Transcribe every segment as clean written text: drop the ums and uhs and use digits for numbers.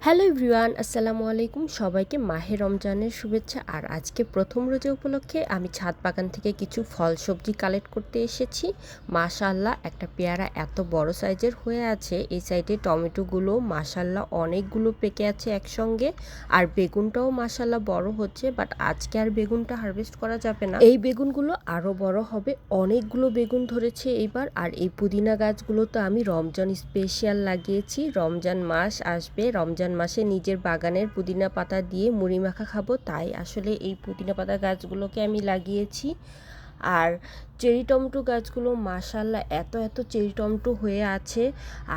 Hello everyone, আসসালামু আলাইকুম। সবাইকে মাহে রমজানের শুভেচ্ছা। আর আজকে প্রথম রোজা উপলক্ষে আমি ছাদ বাগান থেকে কিছু ফল সবজি কালেক্ট করতে এসেছি। মাশাআল্লাহ, একটা পেয়ারা এত বড় সাইজের হয়ে আছে। এই সাইডে টমেটোগুলো মাশাআল্লাহ অনেকগুলো পেকে আছে একসঙ্গে। আর বেগুনটাও মাশাআল্লাহ বড় হচ্ছে, বাট আজকে আর বেগুনটা হারভেস্ট করা যাবে না। এই বেগুনগুলো আরও বড় হবে। অনেকগুলো বেগুন ধরেছে এইবার। আর এই পুদিনা গাছগুলো তো আমি রমজান স্পেশাল লাগিয়েছি। রমজান মাস আসবে, রমজান মাসে নিজের বাগানের পুদিনা পাতা দিয়ে মুড়ি মাখা খাবো, তাই আসলে এই পুদিনা পাতা গাছগুলোকে আমি লাগিয়েছি। আর চেরি টমেটো গাছগুলো মাশাআল্লাহ এত এত চেরি টমেটো হয়ে আছে।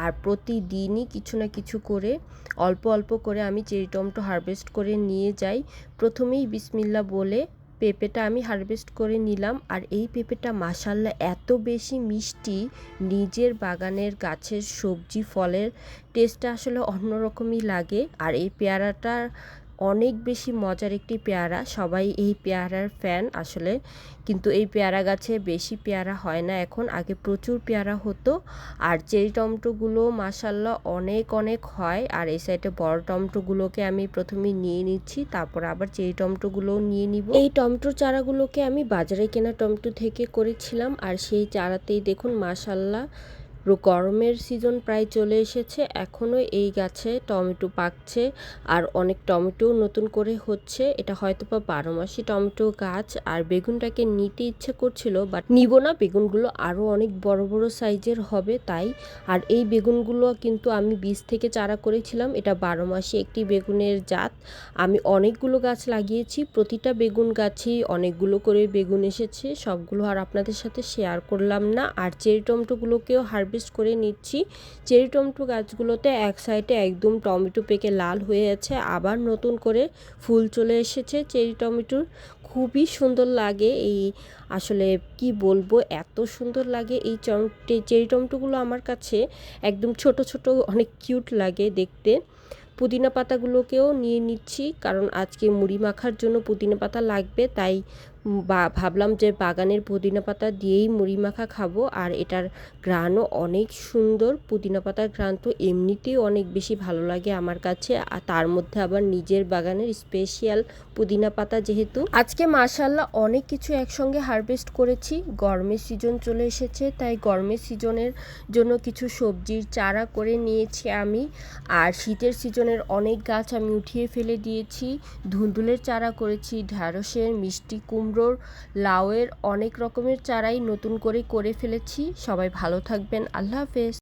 আর প্রতিদিনই কিছু না কিছু করে অল্প অল্প করে আমি চেরি টমেটো হারভেস্ট করে নিয়ে যাই। প্রথমেই বিসমিল্লাহ বলে পেঁপেটা আমি হারভেস্ট করে নিলাম। আর এই পেঁপেটা মাশাআল্লাহ এত বেশি মিষ্টি, নিজের বাগানের গাছের সবজি ফলের টেস্টটা আসলে অন্যরকমই লাগে। আর এই পেয়ারাটা অনেক বেশি মজার একটি পেয়ারা, সবাই এই পেয়ারার ফ্যান আসলে। কিন্তু এই পেয়ারা গাছে বেশি পেয়ারা হয় না এখন, আগে প্রচুর পেয়ারা হতো। আর চেরি টমেটোগুলো মাশাআল্লাহ অনেক অনেক হয়। আর এই সাইডে বড় টমেটোগুলোকে আমি প্রথমে নিয়ে নিচ্ছি, তারপর আবার চেরি টমেটোগুলোও নিয়ে নিব। এই টমেটোর চারাগুলোকে আমি বাজারে কেনা টমেটো থেকে করেছিলাম। আর সেই চারাতেই দেখুন মাশাআল্লাহ গরমের সিজন প্রায় চলে এসেছে, এখনও এই গাছে টমেটো পাকছে। আর অনেক টমেটো নতুন করে হচ্ছে। এটা হয়তো বা 12 মাসি টমেটো গাছ। আর বেগুনটাকে নিতে ইচ্ছে করছিল, বাট নিব না, বেগুনগুলো আরও অনেক বড় বড় সাইজের হবে তাই। আর এই বেগুনগুলো কিন্তু আমি বীজ থেকে চারা করেছিলাম। এটা 12 মাসি একটি বেগুনের জাত। আমি অনেকগুলো গাছ লাগিয়েছি, প্রতিটা বেগুন গাছেই অনেকগুলো করে বেগুন এসেছে। সবগুলো আর আপনাদের সাথে শেয়ার করলাম না। আর চেরি টমেটোগুলোকেও হারভেস্ট করে নিচ্ছি। চেরি টমেটো গাছগুলোতে এক সাইডে একদম টমেটো পেকে লাল হয়ে আছে, আবার নতুন করে ফুল চলে এসেছে চেরি টমেটোর। খুবই সুন্দর লাগে এই, আসলে কি বলবো, এত সুন্দর লাগে এই চেরি টমেটোগুলো আমার কাছে। একদম ছোট ছোট অনেক কিউট লাগে দেখতে। পুদিনা পাতাগুলোকেও নিয়ে নিচ্ছি, কারণ আজকে মুড়ি মাখার জন্য পুদিনা পাতা লাগবে, তাই ভাবলাম যে বাগানের পুদিনা পাতা দিয়েই মুড়ি মাখা খাবো। আর এটার ঘ্রাণও অনেক সুন্দর। পুদিনা পাতার ঘ্রাণ তো এমনিতেই অনেক বেশি ভালো লাগে আমার কাছে, আর তার মধ্যে আবার নিজের বাগানের স্পেশাল পুদিনা পাতা যেহেতু। আজকে মাশাআল্লাহ অনেক কিছু একসঙ্গে হারভেস্ট করেছি। গরমের সিজন চলে এসেছে, তাই গরমের সিজনের জন্য কিছু সবজির চারা করে নিয়েছি আমি। আর শীতের সিজনের অনেক গাছ আমি উঠিয়ে ফেলে দিয়েছি। ধুন্দুলের চারা করেছি, ঢ্যাঁড়সের, মিষ্টি কুমড়োর, লাউয়ের, অনেক রকমের চারাই নতুন করে ফেলেছি। সবাই ভালো থাকবেন, আল্লাহ হাফেজ।